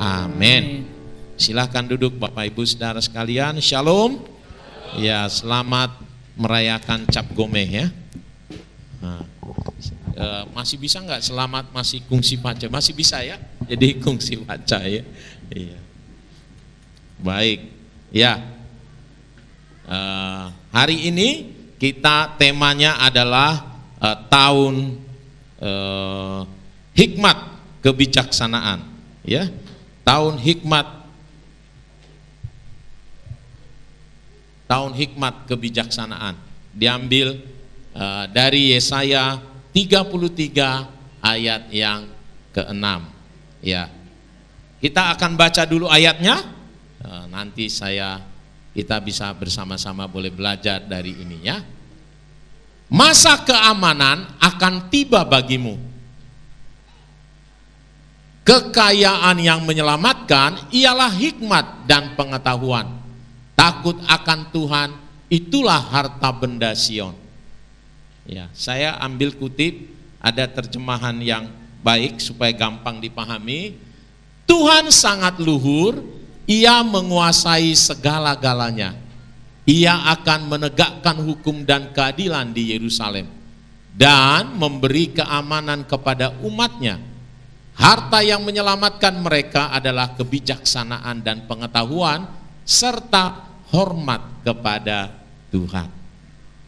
Amin. Silahkan duduk Bapak Ibu Saudara sekalian. Shalom. Ya, selamat merayakan Cap Gomeh ya. Nah, masih bisa nggak selamat masih kungsi baca? Masih bisa ya. Jadi kungsi baca ya. Iya. Baik. Ya. Hari ini kita temanya adalah tahun hikmat kebijaksanaan. Ya, tahun hikmat kebijaksanaan diambil dari Yesaya 33 ayat yang ke-6. Ya, kita akan baca dulu ayatnya. Nanti kita bisa bersama-sama boleh belajar dari ini ya. Masa keamanan akan tiba bagimu. Kekayaan yang menyelamatkan ialah hikmat dan pengetahuan. Takut akan Tuhan itulah harta benda Sion. Ya, saya ambil kutip, ada terjemahan yang baik supaya gampang dipahami. Tuhan sangat luhur, Ia menguasai segala-galanya. Ia akan menegakkan hukum dan keadilan di Yerusalem dan memberi keamanan kepada umatnya. Harta yang menyelamatkan mereka adalah kebijaksanaan dan pengetahuan serta hormat kepada Tuhan.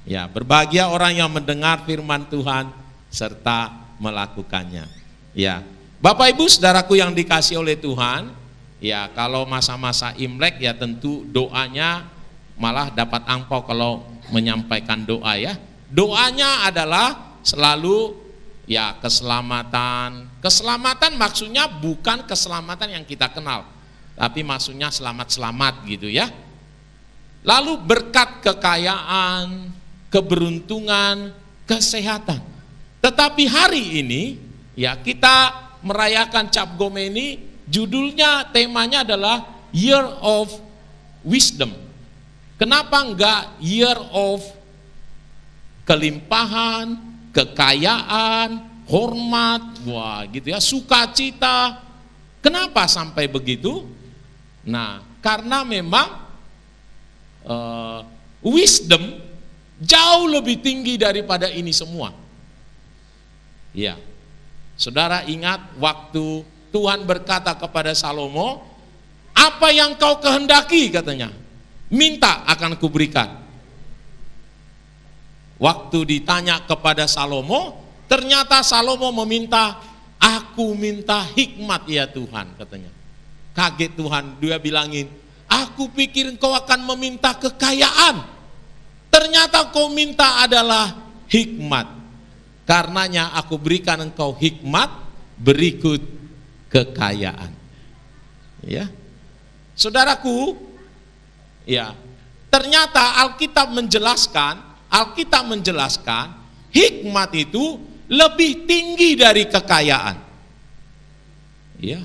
Ya, berbahagia orang yang mendengar firman Tuhan serta melakukannya. Ya, Bapak Ibu Saudaraku yang dikasihi oleh Tuhan, ya kalau masa-masa Imlek ya tentu doanya malah dapat angpau kalau menyampaikan doa ya. Doanya adalah selalu ya keselamatan. Keselamatan maksudnya bukan keselamatan yang kita kenal, tapi maksudnya selamat-selamat gitu ya. Lalu berkat kekayaan, keberuntungan, kesehatan. Tetapi hari ini ya kita merayakan Cap Gomeh ini, judulnya, temanya adalah Year of Wisdom. Kenapa enggak Year of kelimpahan, kekayaan, hormat, wah gitu ya, sukacita. Kenapa sampai begitu? Nah, karena memang wisdom jauh lebih tinggi daripada ini semua. Ya, saudara ingat waktu Tuhan berkata kepada Salomo, apa yang kau kehendaki katanya, minta akan kuberikan. Waktu ditanya kepada Salomo, ternyata Salomo meminta, aku minta hikmat ya Tuhan katanya. Kaget Tuhan, dia bilangin, aku pikir engkau akan meminta kekayaan. Ternyata kau minta adalah hikmat. Karenanya aku berikan engkau hikmat berikut kekayaan. Ya, saudaraku, ya ternyata Alkitab menjelaskan hikmat itu lebih tinggi dari kekayaan. Ya.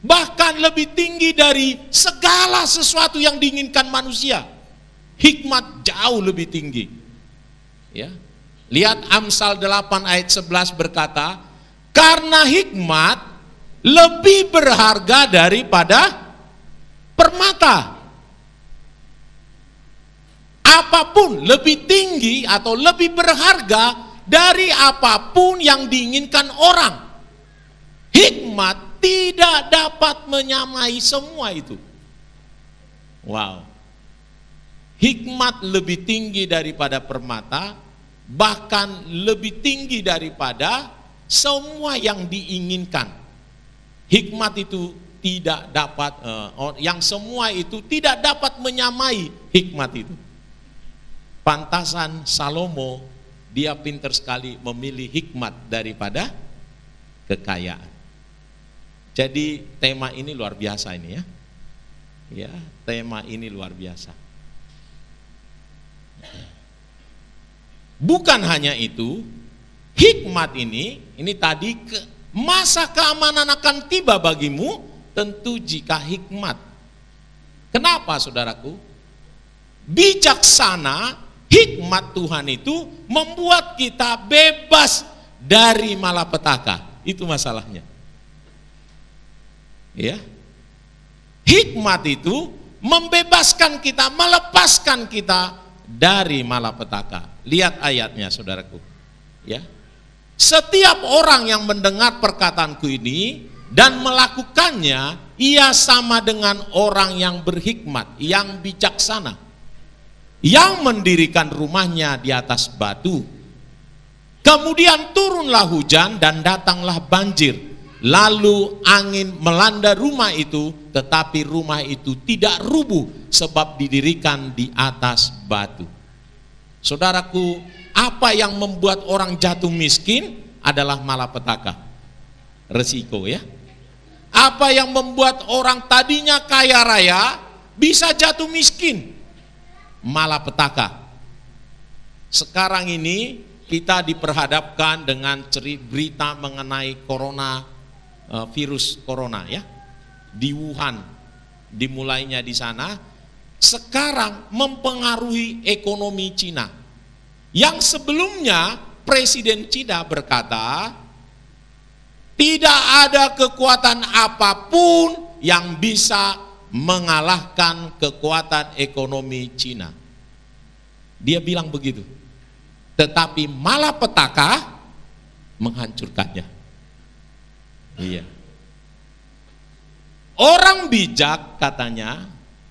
Bahkan lebih tinggi dari segala sesuatu yang diinginkan manusia. Hikmat jauh lebih tinggi. Ya. Lihat Amsal 8 ayat 11 berkata, karena hikmat lebih berharga daripada permata. Apapun lebih tinggi atau lebih berharga dari apapun yang diinginkan orang. Hikmat tidak dapat menyamai semua itu. Wow. Hikmat lebih tinggi daripada permata, bahkan lebih tinggi daripada semua yang diinginkan. Hikmat itu tidak dapat, yang semua itu tidak dapat menyamai hikmat itu. Pantasan Salomo, dia pintar sekali memilih hikmat daripada kekayaan. Jadi tema ini luar biasa ini ya. Ya, tema ini luar biasa. Bukan hanya itu, hikmat ini tadi masa keamanan akan tiba bagimu tentu jika hikmat. Kenapa saudaraku? Bijaksana, hikmat Tuhan itu membuat kita bebas dari malapetaka. Itu masalahnya. Ya. Hikmat itu membebaskan kita, melepaskan kita dari malapetaka. Lihat ayatnya, saudaraku. Ya. Setiap orang yang mendengar perkataanku ini dan melakukannya, ia sama dengan orang yang berhikmat, yang bijaksana, yang mendirikan rumahnya di atas batu. Kemudian turunlah hujan dan datanglah banjir. Lalu angin melanda rumah itu, tetapi rumah itu tidak rubuh sebab didirikan di atas batu. Saudaraku, apa yang membuat orang jatuh miskin adalah malapetaka. Resiko, ya. Apa yang membuat orang tadinya kaya raya bisa jatuh miskin? Malapetaka. Sekarang ini kita diperhadapkan dengan berita mengenai virus corona, ya, di Wuhan, dimulainya di sana, sekarang mempengaruhi ekonomi Cina. Yang sebelumnya Presiden Cina berkata, tidak ada kekuatan apapun yang bisa mengalahkan kekuatan ekonomi Cina. Dia bilang begitu. Tetapi malapetaka menghancurkannya. Iya. Orang bijak katanya,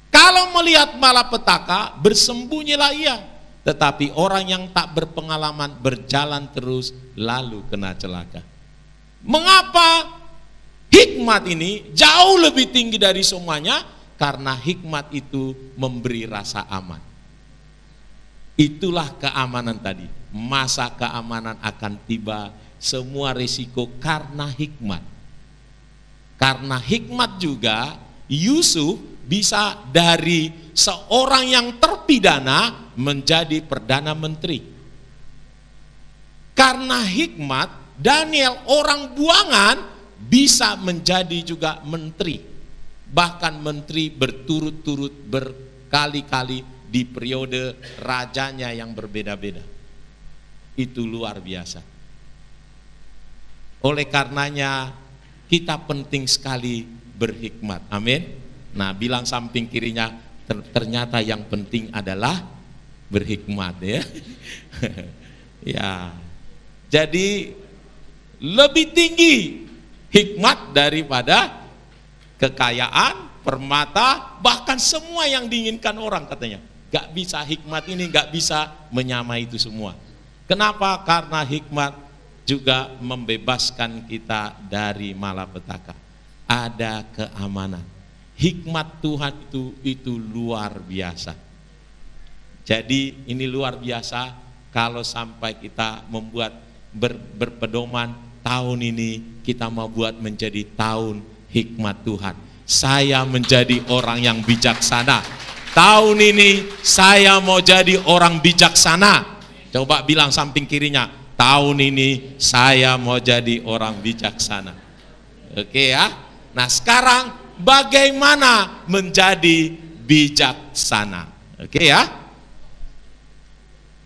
kalau melihat malapetaka bersembunyilah ia. Tetapi orang yang tak berpengalaman berjalan terus lalu kena celaka. Mengapa hikmat ini jauh lebih tinggi dari semuanya? Karena hikmat itu memberi rasa aman. Itulah keamanan tadi. Masa keamanan akan tiba, semua risiko karena hikmat. Karena hikmat juga Yusuf bisa dari seorang yang terpidana menjadi perdana menteri. Karena hikmat Daniel orang buangan bisa menjadi juga menteri. Bahkan menteri berturut-turut berkali-kali di periode rajanya yang berbeda-beda. Itu luar biasa. Oleh karenanya kita penting sekali berhikmat. Amin. Nah, bilang samping kirinya, ternyata yang penting adalah berhikmat, ya. Ya. Jadi lebih tinggi hikmat daripada kekayaan, permata, bahkan semua yang diinginkan orang katanya. Gak bisa, hikmat ini gak bisa menyamai itu semua. Kenapa? Karena hikmat juga membebaskan kita dari malapetaka. Ada keamanan. Hikmat Tuhan itu luar biasa. Jadi ini luar biasa kalau sampai kita membuat berpedoman tahun ini kita mau buat menjadi tahun hikmat Tuhan. Saya menjadi orang yang bijaksana. Tahun ini saya mau jadi orang bijaksana. Coba bilang samping kirinya, tahun ini saya mau jadi orang bijaksana. Oke ya. Nah sekarang bagaimana menjadi bijaksana? Oke ya.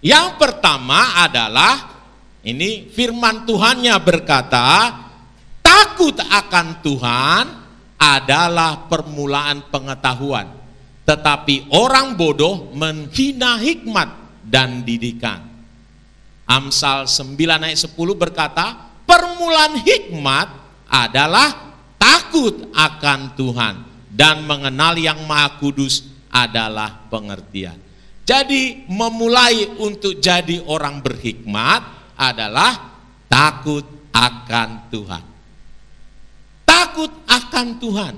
Yang pertama adalah ini firman Tuhannya berkata, takut akan Tuhan adalah permulaan pengetahuan, tetapi orang bodoh menghina hikmat dan didikan. Amsal 9 ayat 10 berkata, permulaan hikmat adalah takut akan Tuhan dan mengenal yang Maha Kudus adalah pengertian. Jadi memulai untuk jadi orang berhikmat adalah takut akan Tuhan. Takut akan Tuhan.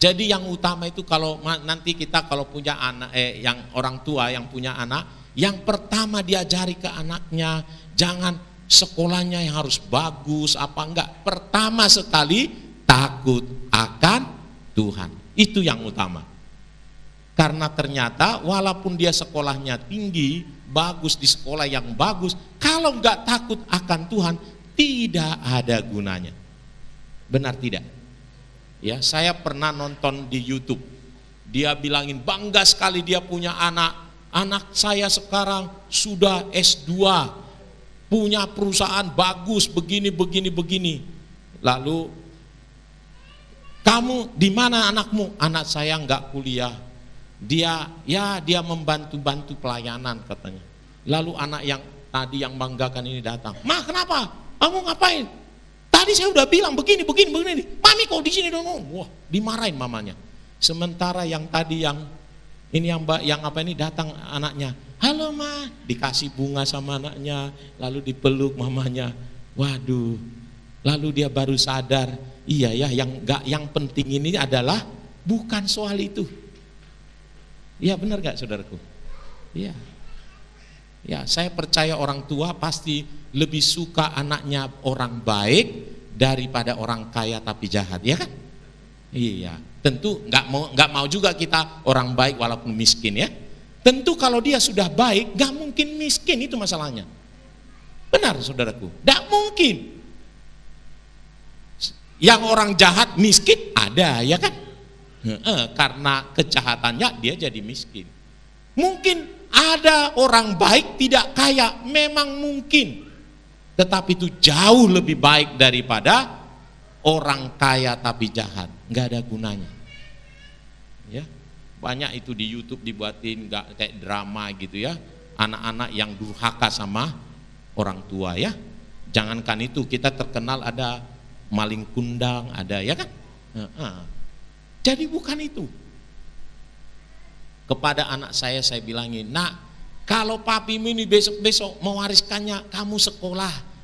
Jadi yang utama itu kalau nanti kita kalau punya anak, yang orang tua yang punya anak, yang pertama diajari ke anaknya, jangan sekolahnya yang harus bagus apa enggak. Pertama sekali takut akan Tuhan. Itu yang utama. Karena ternyata walaupun dia sekolahnya tinggi, bagus di sekolah yang bagus, kalau enggak takut akan Tuhan, tidak ada gunanya. Benar tidak? Ya, saya pernah nonton di YouTube. Dia bilangin bangga sekali dia punya anak. Anak saya sekarang sudah S2, punya perusahaan bagus begini. Lalu Kamu di mana anakmu? Anak saya nggak kuliah. Dia membantu-bantu pelayanan katanya. Lalu anak yang tadi yang banggakan ini datang. Ma, kenapa? Kamu ngapain? Tadi saya udah bilang begini. Mami kok di sini dong? Wah, dimarahin mamanya. Sementara yang tadi yang datang anaknya. Halo ma, dikasih bunga sama anaknya, lalu dipeluk mamanya. Waduh, lalu dia baru sadar, iya ya, yang penting ini adalah bukan soal itu. Iya benar gak saudaraku? Iya. Ya, saya percaya orang tua pasti lebih suka anaknya orang baik daripada orang kaya tapi jahat, ya kan? Iya. Tentu nggak mau juga kita orang baik walaupun miskin, ya. Tentu kalau dia sudah baik, nggak mungkin miskin, itu masalahnya. Benar saudaraku, nggak mungkin. Yang orang jahat miskin ada, ya kan? Karena kejahatannya dia jadi miskin. Mungkin ada orang baik tidak kaya, memang mungkin. Tetapi itu jauh lebih baik daripada orang kaya tapi jahat, nggak ada gunanya. Ya, banyak itu di YouTube dibuatin nggak kayak drama gitu ya, anak-anak yang durhaka sama orang tua ya. Jangankan itu, kita terkenal ada maling kundang, ada ya kan. Jadi bukan itu. Kepada anak saya bilangin, nak, kalau papi ini besok-besok mewariskannya, kamu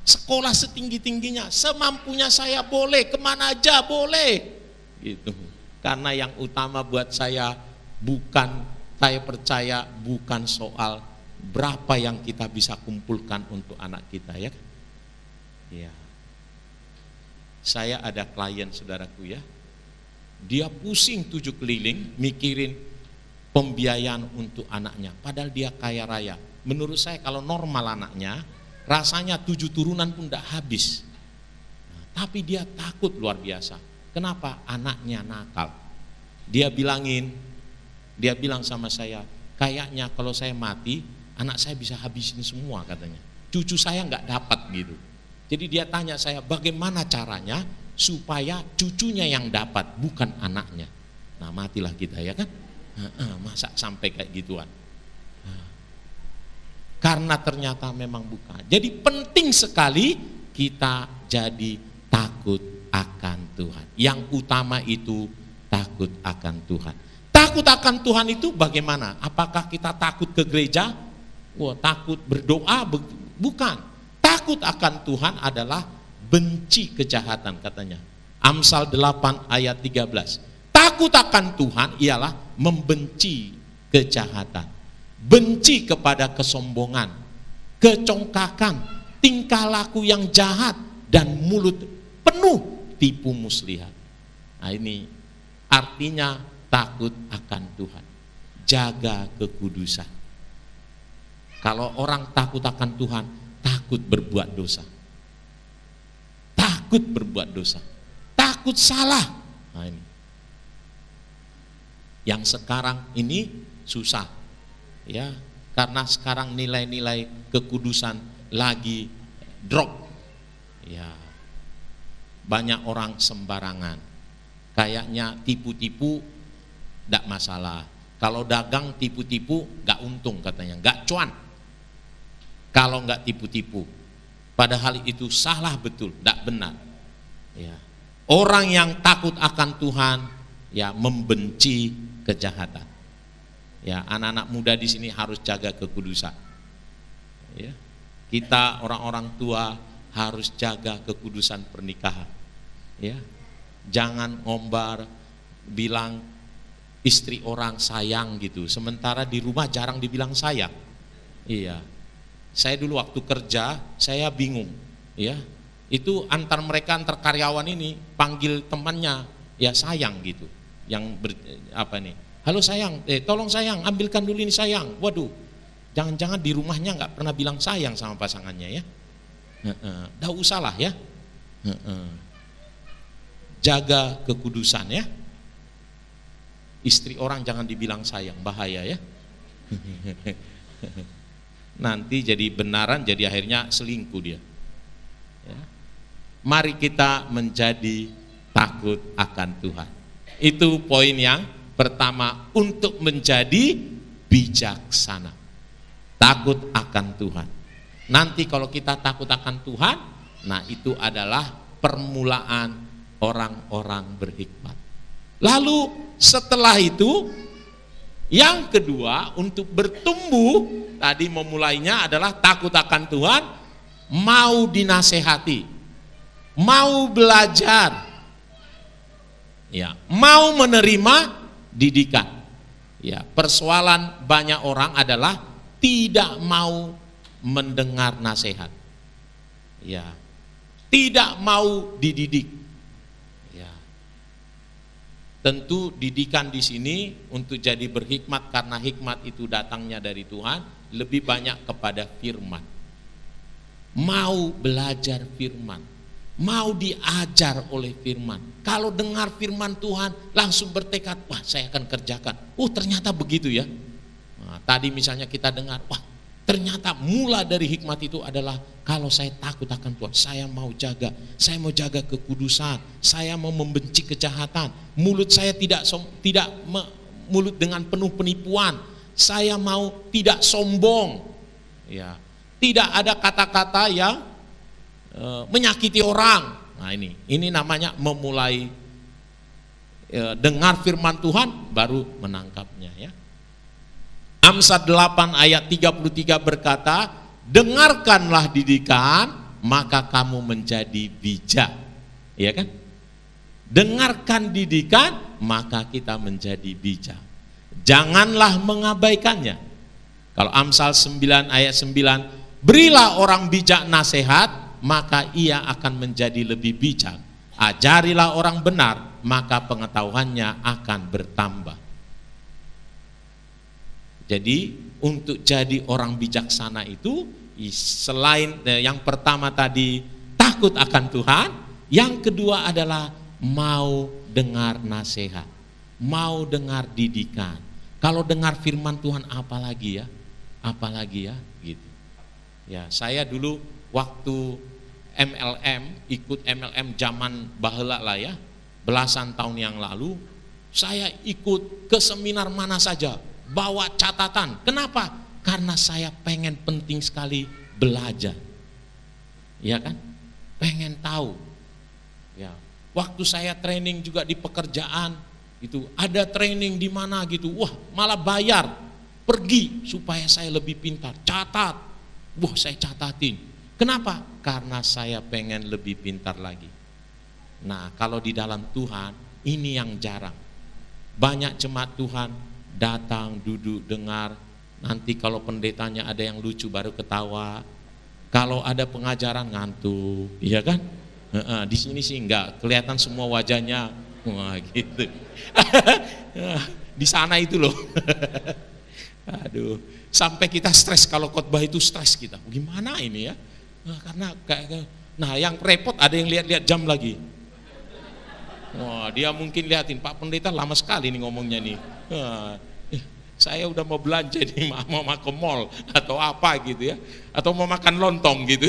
sekolah setinggi-tingginya, semampunya saya boleh, kemana aja boleh, gitu. Karena yang utama buat saya percaya bukan soal berapa yang kita bisa kumpulkan untuk anak kita, ya. Ya. Saya ada klien saudaraku ya, dia pusing 7 keliling mikirin pembiayaan untuk anaknya, padahal dia kaya raya. Menurut saya kalau normal anaknya, rasanya 7 turunan pun tidak habis. Tapi dia takut luar biasa. Kenapa? Anaknya nakal. Dia bilang sama saya, kayaknya kalau saya mati, anak saya bisa habisin semua katanya. Cucu saya nggak dapat gitu. Jadi dia tanya saya, bagaimana caranya supaya cucunya yang dapat, bukan anaknya. Nah matilah kita ya kan? Masa sampai kayak gituan. Karena ternyata memang bukan. Jadi penting sekali kita jadi takut akan Tuhan. Yang utama itu takut akan Tuhan. Takut akan Tuhan itu bagaimana? Apakah kita takut ke gereja? Wah, takut berdoa? Bukan. Takut akan Tuhan adalah benci kejahatan katanya. Amsal 8 ayat 13. Takut akan Tuhan ialah membenci kejahatan. Benci kepada kesombongan, kecongkakan, tingkah laku yang jahat, dan mulut penuh tipu muslihat. Nah ini artinya takut akan Tuhan. Jaga kekudusan. Kalau orang takut akan Tuhan, takut berbuat dosa. Takut berbuat dosa. Takut salah. Nah ini. Yang sekarang ini susah. Ya, karena sekarang nilai-nilai kekudusan lagi drop. Ya. Banyak orang sembarangan. Kayaknya tipu-tipu enggak masalah. Kalau dagang tipu-tipu enggak untung katanya, enggak cuan. Kalau enggak tipu-tipu. Padahal itu salah betul, enggak benar. Ya. Orang yang takut akan Tuhan ya membenci kejahatan. Ya, anak-anak muda di sini harus jaga kekudusan. Ya. Kita orang-orang tua harus jaga kekudusan pernikahan. Ya. Jangan ngombar bilang istri orang sayang gitu, sementara di rumah jarang dibilang sayang. Iya. Saya dulu waktu kerja, saya bingung, ya. Itu antar karyawan ini panggil temannya ya sayang gitu. Halo sayang, tolong sayang, ambilkan dulu ini sayang. Waduh, jangan-jangan di rumahnya nggak pernah bilang sayang sama pasangannya ya. Nggak usah lah ya. Jaga kekudusan ya. Istri orang jangan dibilang sayang, bahaya ya. Nanti jadi benaran, jadi akhirnya selingkuh dia. Ya. Mari kita menjadi takut akan Tuhan. Itu poin yang pertama untuk menjadi bijaksana. Takut akan Tuhan. Nanti kalau kita takut akan Tuhan, nah itu adalah permulaan orang-orang berhikmat. Lalu setelah itu, yang kedua untuk bertumbuh, tadi memulainya adalah takut akan Tuhan, mau dinasehati, mau belajar, ya, mau menerima didikan. Ya, persoalan banyak orang adalah tidak mau mendengar nasihat. Ya, tidak mau dididik. Ya. Tentu didikan di sini untuk jadi berhikmat, karena hikmat itu datangnya dari Tuhan, lebih banyak kepada firman. Mau belajar firman, mau diajar oleh firman. Kalau dengar firman Tuhan langsung bertekad, wah saya akan kerjakan. Oh ternyata begitu ya. Nah, tadi misalnya kita dengar, wah ternyata mula dari hikmat itu adalah kalau saya takut akan Tuhan, saya mau jaga kekudusan, saya mau membenci kejahatan, mulut saya tidak mulut dengan penuh penipuan, saya mau tidak sombong, ya, tidak ada kata-kata yang menyakiti orang. Nah ini namanya memulai dengar firman Tuhan baru menangkapnya ya. Amsal 8 ayat 33 berkata, dengarkanlah didikan maka kamu menjadi bijak. Iya kan? Dengarkan didikan maka kita menjadi bijak. Janganlah mengabaikannya. Kalau Amsal 9 ayat 9, berilah orang bijak nasihat, maka ia akan menjadi lebih bijak. Ajarilah orang benar, maka pengetahuannya akan bertambah. Jadi untuk jadi orang bijaksana itu selain yang pertama tadi takut akan Tuhan, yang kedua adalah mau dengar nasihat, mau dengar didikan. Kalau dengar firman Tuhan apalagi ya gitu. Ya, saya dulu waktu MLM, ikut MLM zaman baheula lah ya, belasan tahun yang lalu, saya ikut ke seminar mana saja, bawa catatan. Kenapa? Karena saya penting sekali belajar. Ya kan? Pengen tahu. Ya. Waktu saya training juga di pekerjaan, itu ada training di mana gitu, wah malah bayar, pergi supaya saya lebih pintar, catat. Wah saya catatin. Kenapa? Karena saya pengen lebih pintar lagi. Nah kalau di dalam Tuhan ini yang jarang. Banyak jemaat Tuhan datang, duduk, dengar. Nanti kalau pendetanya ada yang lucu baru ketawa. Kalau ada pengajaran ngantuk, iya kan? Di sini sih enggak, kelihatan semua wajahnya. Wah gitu. Di sana itu loh. Aduh, sampai kita stres kalau khotbah itu stres kita. Gimana ini ya? Karena nah yang repot ada yang lihat-lihat jam lagi. Wah, dia mungkin liatin Pak Pendeta lama sekali nih ngomongnya nih. Saya udah mau belanja nih, mau ke mall atau apa gitu ya, atau mau makan lontong gitu.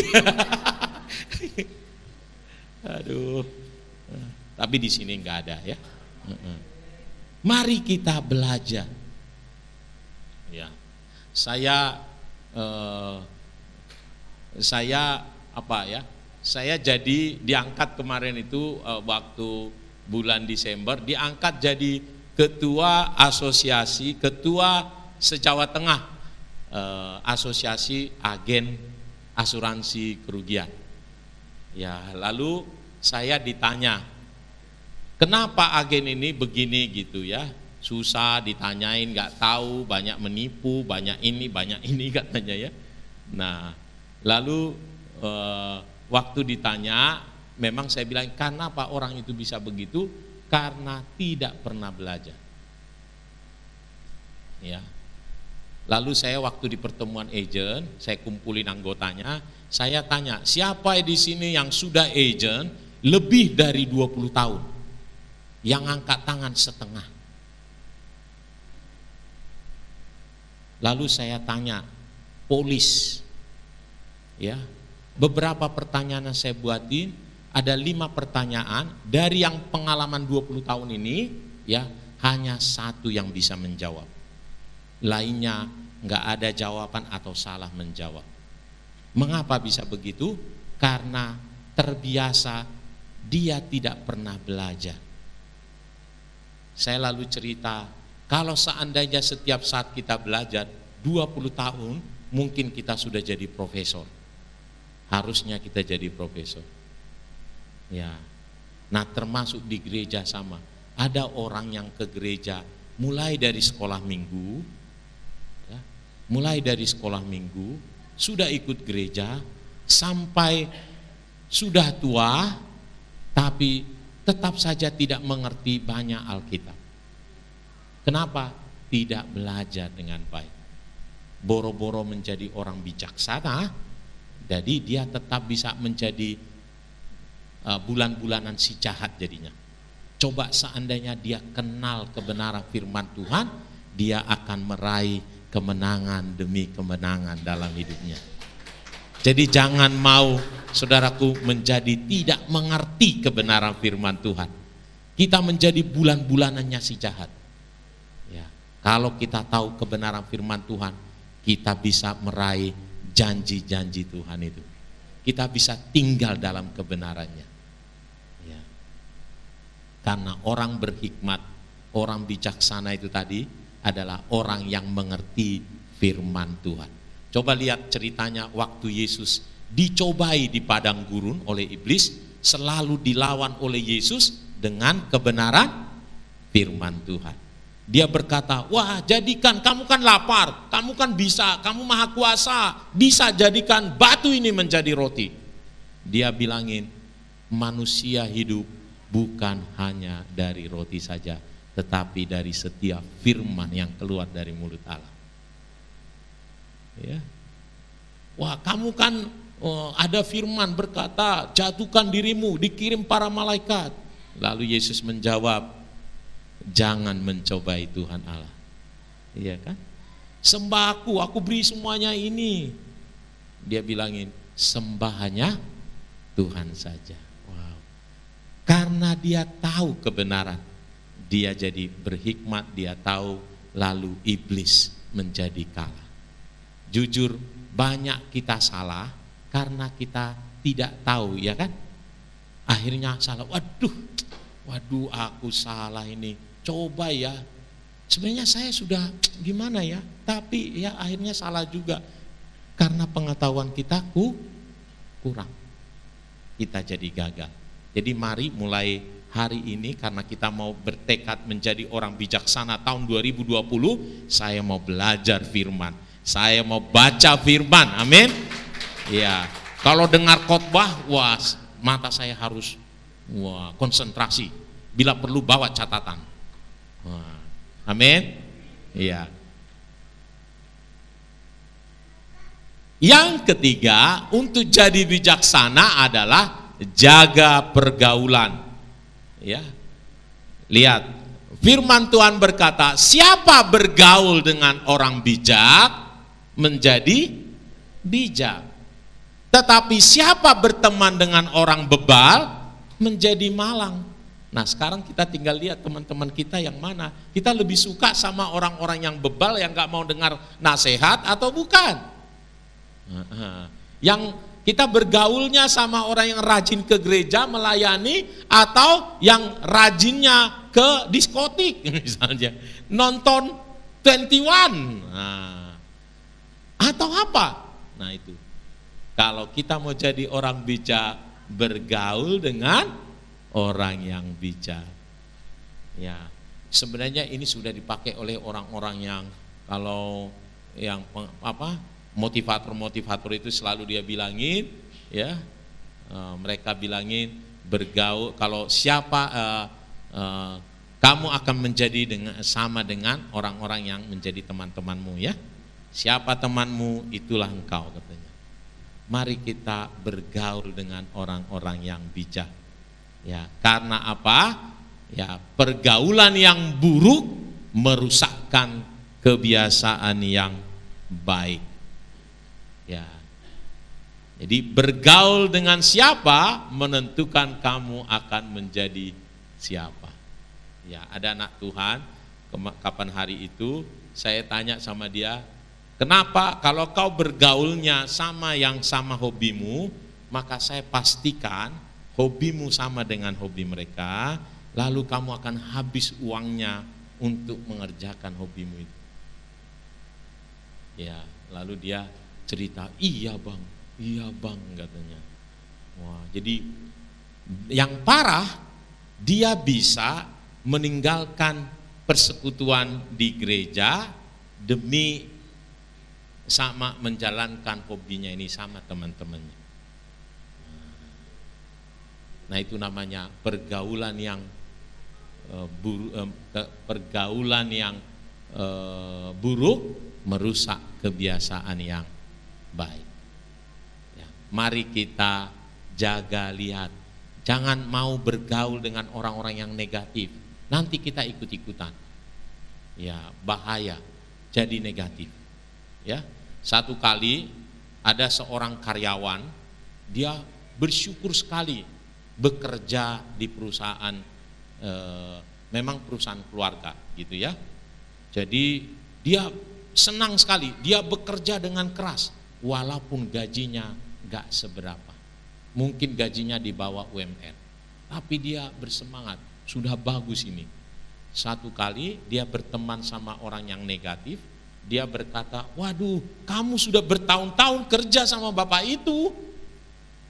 Aduh, tapi di sini nggak ada ya. Mari kita belajar. Ya, saya jadi diangkat kemarin itu waktu bulan Desember, diangkat jadi ketua asosiasi, ketua se-Jawa Tengah, asosiasi agen asuransi kerugian. Ya, lalu saya ditanya, kenapa agen ini begini gitu ya, susah, ditanyain nggak tahu, banyak menipu, banyak ini katanya ya. Nah, lalu waktu ditanya, memang saya bilang, kenapa orang itu bisa begitu? Karena tidak pernah belajar. Ya. Lalu saya waktu di pertemuan agent, saya kumpulin anggotanya, saya tanya, siapa di sini yang sudah agent lebih dari 20 tahun? Yang angkat tangan setengah. Lalu saya tanya, polis. Ya. Beberapa pertanyaan yang saya buatin, ada 5 pertanyaan dari yang pengalaman 20 tahun ini, ya, hanya 1 yang bisa menjawab. Lainnya nggak ada jawaban atau salah menjawab. Mengapa bisa begitu? Karena terbiasa dia tidak pernah belajar. Saya lalu cerita, kalau seandainya setiap saat kita belajar 20 tahun, mungkin kita sudah jadi profesor. Harusnya kita jadi profesor. Ya. Nah, termasuk di gereja sama. Ada orang yang ke gereja mulai dari sekolah minggu, ya, mulai dari sekolah minggu sudah ikut gereja sampai sudah tua, tapi tetap saja tidak mengerti banyak Alkitab. Kenapa? Tidak belajar dengan baik. Boro-boro menjadi orang bijaksana, jadi dia tetap bisa menjadi bulan-bulanan si jahat jadinya. Coba seandainya dia kenal kebenaran firman Tuhan, dia akan meraih kemenangan demi kemenangan dalam hidupnya. Jadi jangan mau saudaraku menjadi tidak mengerti kebenaran firman Tuhan. Kita menjadi bulan-bulanannya si jahat. Ya, kalau kita tahu kebenaran firman Tuhan, kita bisa meraih janji-janji Tuhan itu. Kita bisa tinggal dalam kebenarannya. Ya. Karena orang berhikmat, orang bijaksana itu tadi adalah orang yang mengerti firman Tuhan. Coba lihat ceritanya waktu Yesus dicobai di padang gurun oleh iblis, selalu dilawan oleh Yesus dengan kebenaran firman Tuhan. Dia berkata, wah jadikan, kamu kan lapar, kamu kan bisa, kamu maha kuasa, bisa jadikan batu ini menjadi roti. Dia bilangin, manusia hidup bukan hanya dari roti saja, tetapi dari setiap firman yang keluar dari mulut Allah. Ya. Wah, kamu kan ada firman berkata, jatuhkan dirimu, dikirim para malaikat. Lalu Yesus menjawab, jangan mencobai Tuhan Allah. Iya kan? Sembah aku beri semuanya ini. Dia bilangin, sembah hanya Tuhan saja. Wow. Karena dia tahu kebenaran, dia jadi berhikmat, dia tahu, lalu iblis menjadi kalah. Jujur, banyak kita salah karena kita tidak tahu, ya kan? Akhirnya salah, waduh aku salah ini, coba ya, sebenarnya saya sudah gimana ya, tapi ya akhirnya salah juga. Karena pengetahuan kita kurang, kita jadi gagal. Jadi mari mulai hari ini, karena kita mau bertekad menjadi orang bijaksana tahun 2020, saya mau belajar firman, saya mau baca firman, amin. Ya, kalau dengar khotbah, wah mata saya harus konsentrasi, bila perlu bawa catatan. Wah, amin. Ya. Yang ketiga, untuk jadi bijaksana adalah jaga pergaulan. Ya. Lihat, firman Tuhan berkata, siapa bergaul dengan orang bijak menjadi bijak. Tetapi siapa berteman dengan orang bebal menjadi malang. Nah, sekarang kita tinggal lihat teman-teman kita yang mana. Kita lebih suka sama orang-orang yang bebal, yang gak mau dengar nasihat, atau bukan? Yang kita bergaulnya sama orang yang rajin ke gereja melayani, atau yang rajinnya ke diskotik misalnya, nonton 21, atau apa? Nah itu, kalau kita mau jadi orang bijak, bergaul dengan orang yang bijak. Ya, sebenarnya ini sudah dipakai oleh orang-orang yang, kalau yang motivator itu selalu dia bilangin, ya, mereka bilangin bergaul, kalau siapa kamu akan menjadi sama dengan orang-orang yang menjadi teman-temanmu, ya. Siapa temanmu, itulah engkau, katanya. Mari kita bergaul dengan orang-orang yang bijak. Ya, karena apa? Ya, pergaulan yang buruk merusakkan kebiasaan yang baik. Ya. Jadi bergaul dengan siapa menentukan kamu akan menjadi siapa. Ya, ada anak Tuhan, kapan hari itu saya tanya sama dia, kenapa kalau kau bergaulnya sama yang sama hobimu, maka saya pastikan hobimu sama dengan hobi mereka, lalu kamu akan habis uangnya untuk mengerjakan hobimu itu. Ya, lalu dia cerita, iya bang katanya. Wah, jadi yang parah, dia bisa meninggalkan persekutuan di gereja demi sama menjalankan hobinya ini sama teman-temannya. Nah, itu namanya pergaulan yang buruk merusak kebiasaan yang baik. Ya, mari kita jaga, lihat, jangan mau bergaul dengan orang-orang yang negatif. Nanti kita ikut-ikutan. Ya, bahaya, jadi negatif. Ya, satu kali ada seorang karyawan, dia bersyukur sekali bekerja di perusahaan, memang perusahaan keluarga gitu ya. Jadi dia senang sekali, dia bekerja dengan keras, walaupun gajinya gak seberapa. Mungkin gajinya di bawah UMR, tapi dia bersemangat, sudah bagus ini. Satu kali dia berteman sama orang yang negatif, dia berkata, waduh, kamu sudah bertahun-tahun kerja sama bapak itu,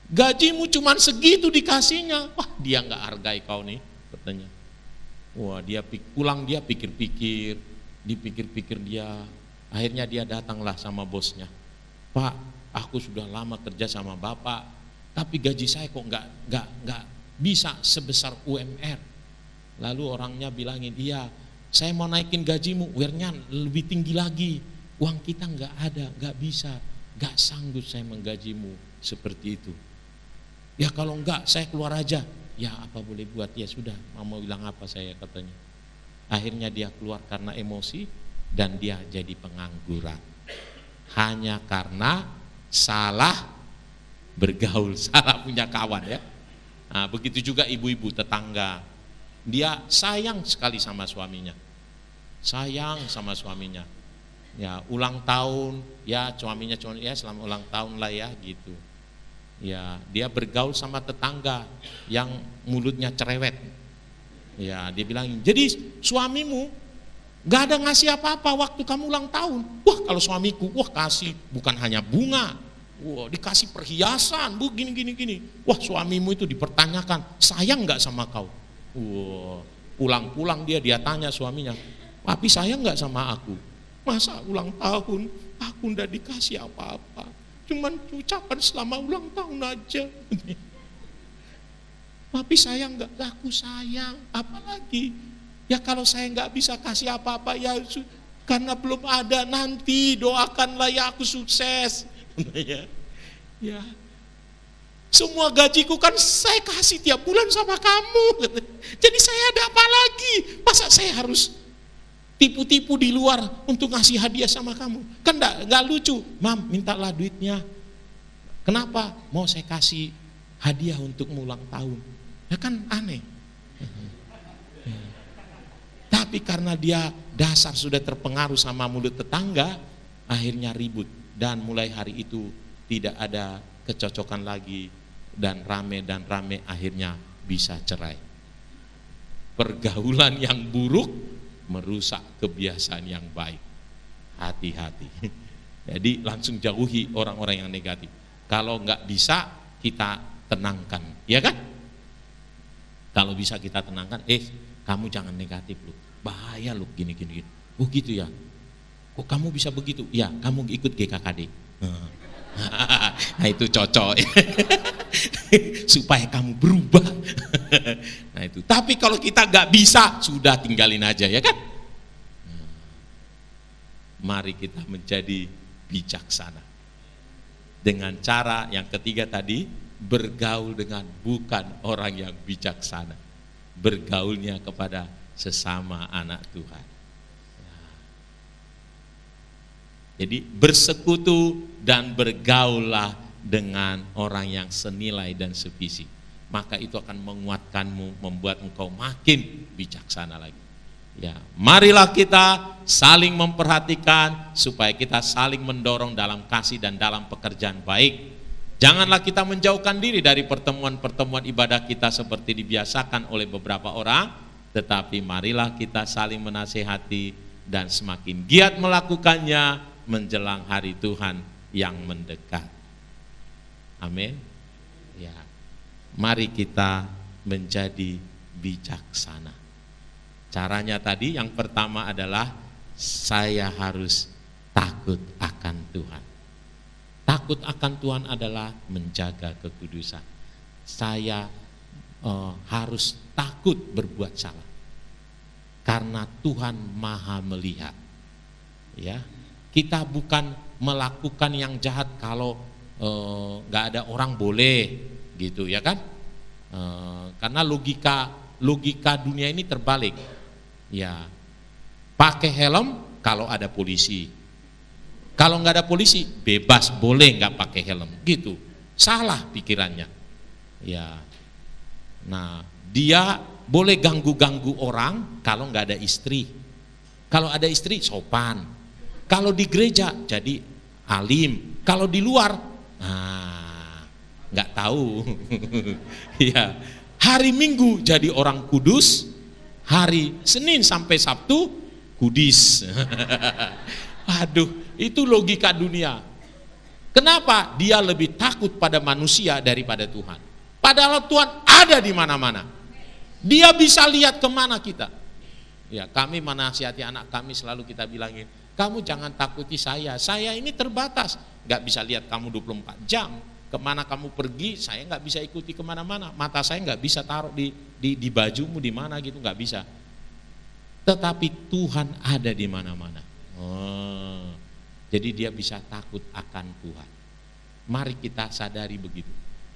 gajimu cuma segitu dikasihnya. Wah, dia gak hargai kau nih, katanya. Wah, dia pulang, dia pikir-pikir, dipikir-pikir dia, akhirnya dia datanglah sama bosnya. Pak, aku sudah lama kerja sama bapak, tapi gaji saya kok nggak bisa sebesar UMR. Lalu orangnya bilangin, iya, saya mau naikin gajimu, UMR-nya lebih tinggi lagi. Uang kita nggak ada, nggak bisa, nggak sanggup saya menggajimu seperti itu. Ya kalau enggak, saya keluar aja. Ya apa boleh buat, ya sudah, mau bilang apa saya, katanya. Akhirnya dia keluar karena emosi dan dia jadi pengangguran. Hanya karena salah bergaul, salah punya kawan ya. Nah, begitu juga ibu-ibu tetangga. Dia sayang sekali sama suaminya. Sayang sama suaminya. Ya, ulang tahun, ya suaminya ya selama ulang tahun lah ya gitu. Ya, dia bergaul sama tetangga yang mulutnya cerewet. Ya, dia bilang, jadi suamimu gak ada ngasih apa-apa waktu kamu ulang tahun. Wah, kalau suamiku, wah kasih bukan hanya bunga, wah dikasih perhiasan, bu gini. Wah, suamimu itu dipertanyakan, sayang gak sama kau? Wah, pulang-pulang dia tanya suaminya, tapi sayang gak sama aku? Masa ulang tahun aku ndak dikasih apa-apa, cuman ucapan selama ulang tahun aja. Tapi sayang nggak? Aku sayang, apalagi ya kalau saya nggak bisa kasih apa-apa ya karena belum ada, nanti doakanlah ya aku sukses. Ya, semua gajiku kan saya kasih tiap bulan sama kamu, jadi saya ada apa lagi? Masa saya harus tipu-tipu di luar untuk ngasih hadiah sama kamu? Kan nggak lucu. Mam, mintalah duitnya. Kenapa? Mau saya kasih hadiah untuk ulang tahun. Ya kan aneh. Tapi karena dia dasar sudah terpengaruh sama mulut tetangga, akhirnya ribut. Dan mulai hari itu tidak ada kecocokan lagi, dan rame akhirnya bisa cerai. Pergaulan yang buruk merusak kebiasaan yang baik. Hati-hati. Jadi langsung jauhi orang-orang yang negatif. Kalau nggak bisa, kita tenangkan, ya kan? Kalau bisa kita tenangkan, kamu jangan negatif lu, bahaya lu gini. Oh gitu ya? Kok kamu bisa begitu? Ya, kamu ikut GKKD. Nah itu cocok. Supaya kamu berubah. Nah itu. Tapi kalau kita nggak bisa, sudah tinggalin aja, ya kan? Mari kita menjadi bijaksana. Dengan cara yang ketiga tadi, bergaul dengan bukan orang yang bijaksana. Bergaulnya kepada sesama anak Tuhan. Jadi bersekutu dan bergaullah dengan orang yang senilai dan sevisi. Maka itu akan menguatkanmu, membuat engkau makin bijaksana lagi. Ya, marilah kita saling memperhatikan supaya kita saling mendorong dalam kasih dan dalam pekerjaan baik. Janganlah kita menjauhkan diri dari pertemuan-pertemuan ibadah kita seperti dibiasakan oleh beberapa orang, tetapi marilah kita saling menasihati dan semakin giat melakukannya menjelang hari Tuhan yang mendekat. Amin. Ya. Mari kita menjadi bijaksana. Caranya tadi yang pertama adalah saya harus takut akan Tuhan. Takut akan Tuhan adalah menjaga kekudusan. Saya harus takut berbuat salah. Karena Tuhan Maha melihat. Ya, kita bukan melakukan yang jahat kalau nggak ada orang boleh, gitu ya kan? Karena logika dunia ini terbalik. Ya, pakai helm kalau ada polisi. Kalau nggak ada polisi, bebas boleh nggak pakai helm, gitu. Salah pikirannya. Ya, nah dia boleh ganggu-ganggu orang kalau nggak ada istri. Kalau ada istri sopan. Kalau di gereja jadi alim. Kalau di luar, nggak tahu. Ya, hari Minggu jadi orang kudus, hari Senin sampai Sabtu kudis. Aduh, itu logika dunia. Kenapa? Dia lebih takut pada manusia daripada Tuhan. Padahal Tuhan ada di mana-mana. Dia bisa lihat kemana kita. Ya, kami menasihati anak kami selalu kita bilangin, kamu jangan takuti saya ini terbatas. Gak bisa lihat kamu 24 jam. Kemana kamu pergi, saya gak bisa ikuti kemana-mana. Mata saya gak bisa taruh di bajumu di mana gitu, gak bisa. Tetapi Tuhan ada di mana-mana. Jadi dia bisa takut akan Tuhan. Mari kita sadari begitu.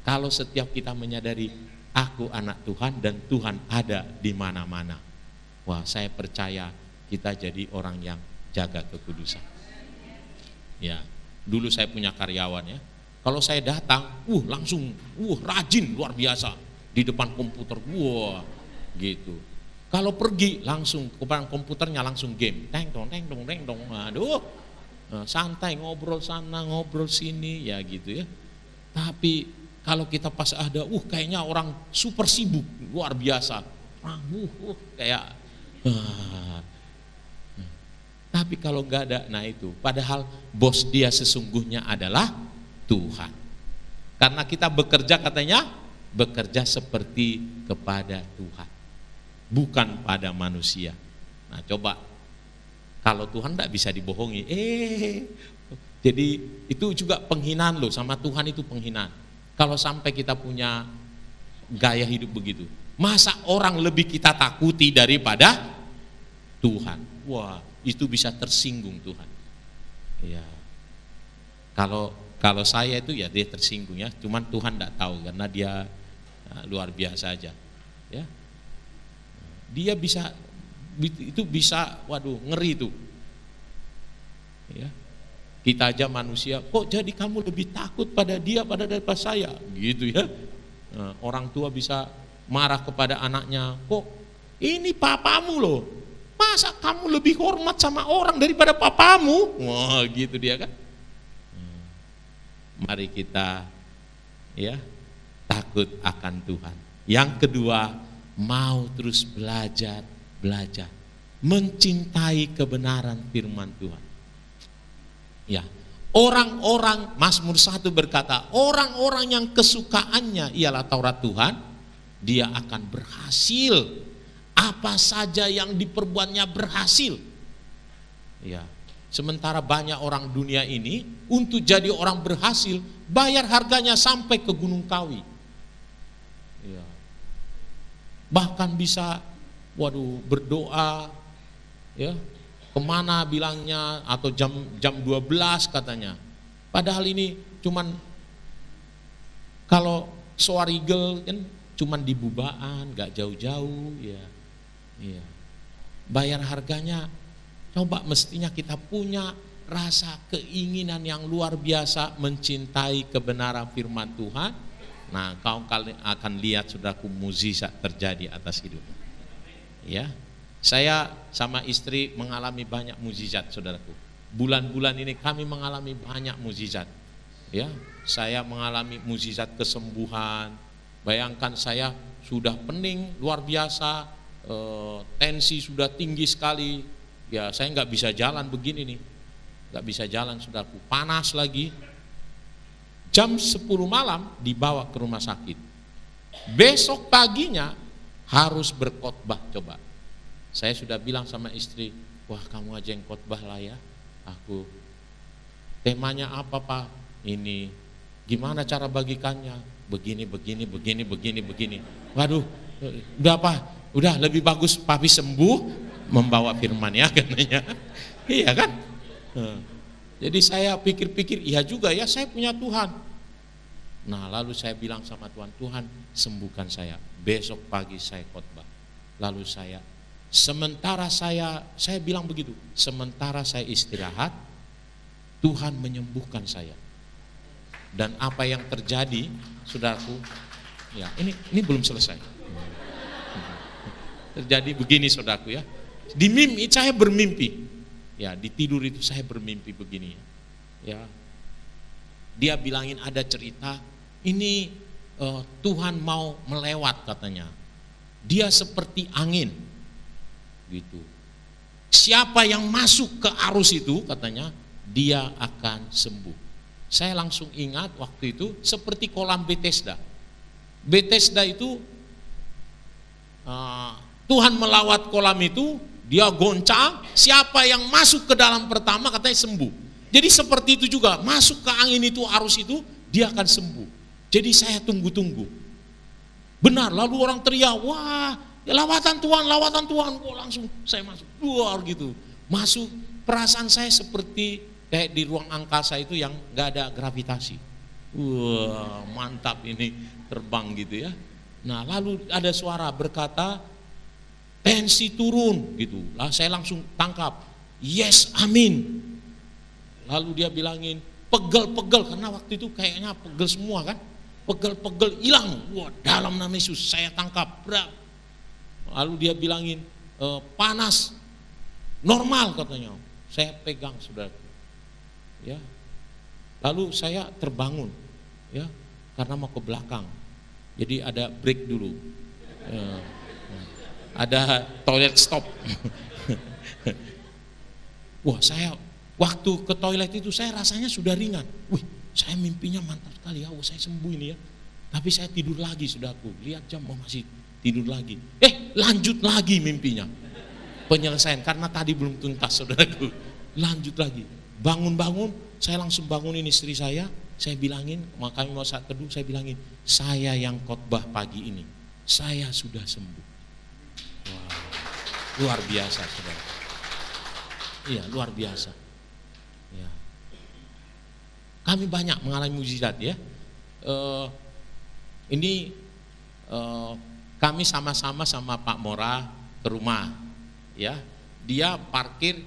Kalau setiap kita menyadari aku anak Tuhan dan Tuhan ada di mana-mana, wah, saya percaya kita jadi orang yang jaga kekudusan. Ya, dulu saya punya karyawan ya. Kalau saya datang, langsung rajin luar biasa di depan komputer, gitu. Kalau pergi langsung ke depan komputernya langsung game, teng dong, aduh, santai ngobrol sana ngobrol sini ya gitu ya. Tapi kalau kita pas ada, kayaknya orang super sibuk luar biasa, kayak. Tapi kalau nggak ada, nah itu. Padahal bos dia sesungguhnya adalah Tuhan. Karena kita bekerja katanya bekerja seperti kepada Tuhan, bukan pada manusia. Nah coba, kalau Tuhan tidak bisa dibohongi, jadi itu juga penghinaan loh, sama Tuhan itu penghinaan. Kalau sampai kita punya gaya hidup begitu, masa orang lebih kita takuti daripada Tuhan? Wah, itu bisa tersinggung Tuhan. Ya, kalau saya itu ya dia tersinggung ya, cuman Tuhan tidak tahu karena dia luar biasa aja. Ya, dia bisa waduh ngeri itu. Ya, kita aja manusia, kok jadi kamu lebih takut pada dia daripada saya, gitu ya. Orang tua bisa marah kepada anaknya, kok ini papamu loh, masa kamu lebih hormat sama orang daripada papamu? Wah, gitu dia kan. Mari kita ya takut akan Tuhan. Yang kedua, mau terus belajar mencintai kebenaran firman Tuhan. Ya, orang-orang, Mazmur 1 berkata, orang-orang yang kesukaannya ialah Taurat Tuhan, dia akan berhasil. Apa saja yang diperbuatnya berhasil. Ya, sementara banyak orang dunia ini untuk jadi orang berhasil bayar harganya sampai ke Gunung Kawi. Ya. Bahkan bisa berdoa ya kemana bilangnya, atau jam 12 katanya. Padahal ini cuman kalau Soarigel kan cuman di Bubaan, gak jauh-jauh ya. Iya. Bayar harganya, coba mestinya kita punya rasa keinginan yang luar biasa mencintai kebenaran firman Tuhan, nah kau akan lihat saudaraku mukjizat terjadi atas hidupmu. Ya, saya sama istri mengalami banyak mukjizat saudaraku. Bulan-bulan ini kami mengalami banyak mukjizat. Ya, saya mengalami mukjizat kesembuhan. Bayangkan saya sudah pening luar biasa, tensi sudah tinggi sekali. Ya, saya nggak bisa jalan begini nih. Gak bisa jalan saudaraku, panas lagi. Jam 10 malam dibawa ke rumah sakit. Besok paginya harus berkhotbah. Coba, saya sudah bilang sama istri, wah kamu aja yang khotbah lah ya. Aku, temanya apa Pak? Ini, gimana cara bagikannya? Begini. Waduh, udah Pak, udah lebih bagus papi sembuh membawa firman ya katanya. Iya kan? Jadi saya pikir-pikir, iya juga ya, saya punya Tuhan. Nah lalu saya bilang sama Tuhan, Tuhan sembuhkan saya. Besok pagi saya khotbah. Lalu sementara saya bilang begitu, sementara saya istirahat, Tuhan menyembuhkan saya. Dan apa yang terjadi, saudaraku, ya ini belum selesai. Terjadi begini saudaraku ya, di mimpi saya bermimpi. Ya, di tidur itu saya bermimpi begini. Ya, dia bilangin ada cerita, ini Tuhan mau melewat katanya. Dia seperti angin, gitu. Siapa yang masuk ke arus itu katanya, dia akan sembuh. Saya langsung ingat waktu itu seperti kolam Bethesda. Bethesda itu Tuhan melawat kolam itu. Dia goncang, siapa yang masuk ke dalam pertama katanya sembuh. Jadi seperti itu juga, masuk ke angin itu, arus itu, dia akan sembuh. Jadi saya tunggu-tunggu. Benar, lalu orang teriak, wah ya lawatan Tuhan, kok langsung saya masuk, luar gitu. Masuk, perasaan saya seperti kayak di ruang angkasa itu yang gak ada gravitasi. Wah mantap ini, terbang gitu ya. Nah lalu ada suara berkata, tensi turun gitu. Lah saya langsung tangkap. Yes, amin. Lalu dia bilangin, pegel-pegel karena waktu itu kayaknya pegel semua kan. Pegel-pegel hilang. Wah, dalam nama Yesus saya tangkap. Lalu dia bilangin, panas normal katanya. Saya pegang saudaraku. Ya. Lalu saya terbangun ya, karena mau ke belakang. Jadi ada break dulu. Ya. Ada toilet stop. Wah saya waktu ke toilet itu saya rasanya sudah ringan. Wih saya mimpinya mantap sekali ya, saya sembuh ini ya. Tapi saya tidur lagi saudaraku, lihat jam masih tidur lagi. Lanjut lagi mimpinya. Penyelesaian karena tadi belum tuntas saudaraku. Lanjut lagi, bangun-bangun, saya langsung bangunin istri saya bilangin, makanya mau saat teduh saya bilangin, saya yang khotbah pagi ini, saya sudah sembuh. Wow, luar biasa saudara. Iya luar biasa. Ya. Kami banyak mengalami mukjizat ya. Ini kami sama-sama sama Pak Mora ke rumah. Ya, dia parkir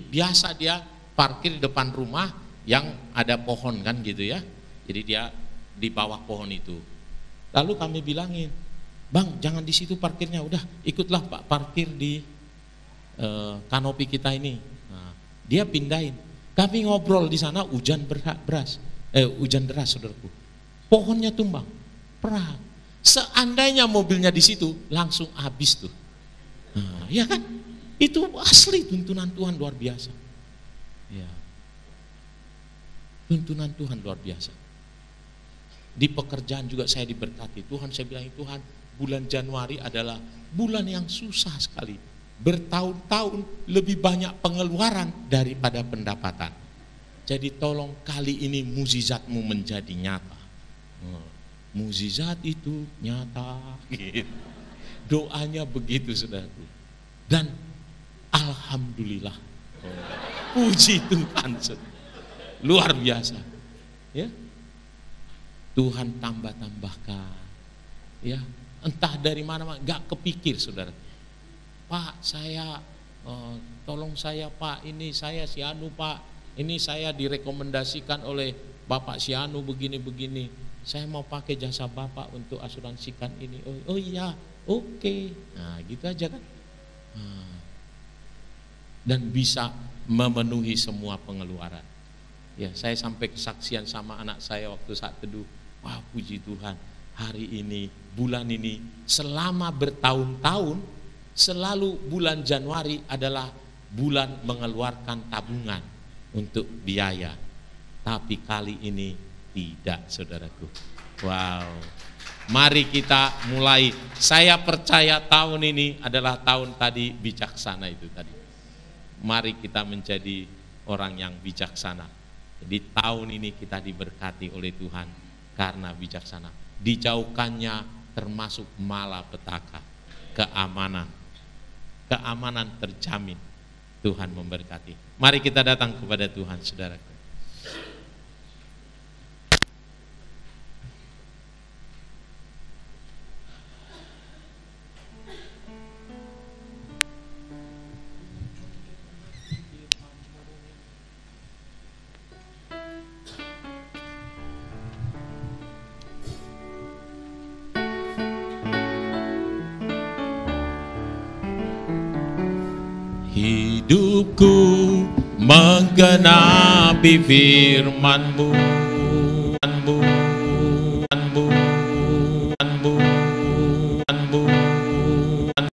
biasa dia parkir di depan rumah yang ada pohon kan gitu ya. Jadi dia di bawah pohon itu. Lalu kami bilangin, Bang, jangan di situ parkirnya, udah ikutlah Pak parkir di kanopi kita ini. Nah, dia pindahin. Kami ngobrol di sana, hujan deras, saudaraku. Pohonnya tumbang, perah. Seandainya mobilnya di situ, langsung habis tuh. Nah, ya kan? Itu asli tuntunan Tuhan luar biasa. Ya. Tuntunan Tuhan luar biasa. Di pekerjaan juga saya diberkati. Tuhan, saya bilang Tuhan, bulan Januari adalah bulan yang susah sekali. Bertahun-tahun lebih banyak pengeluaran daripada pendapatan. Jadi tolong kali ini mukjizatmu menjadi nyata. Mukjizat itu nyata. Gitu. Doanya begitu saudaraku. Dan alhamdulillah. Puji Tuhan. Luar biasa. Ya. Tuhan tambah-tambahkan. Ya. Entah dari mana, gak kepikir saudara. Pak saya tolong saya Pak, ini saya si Anu Pak, ini saya direkomendasikan oleh Bapak Sianu begini-begini, saya mau pakai jasa Bapak untuk asuransikan ini. Oh iya, oke. Nah gitu aja kan. Dan bisa memenuhi semua pengeluaran. Ya, saya sampai kesaksian sama anak saya waktu saat teduh. Wah, puji Tuhan, hari ini, bulan ini, selama bertahun-tahun, selalu bulan Januari adalah bulan mengeluarkan tabungan untuk biaya. Tapi kali ini tidak, saudaraku. Wow. Mari kita mulai. Saya percaya tahun ini adalah tahun tadi bijaksana itu tadi. Mari kita menjadi orang yang bijaksana. Jadi tahun ini kita diberkati oleh Tuhan karena bijaksana. Dijauhkannya termasuk malapetaka, keamanan. Keamanan terjamin. Tuhan memberkati. Mari kita datang kepada Tuhan, saudaraku. Hidupku menggenapi firman-Mu,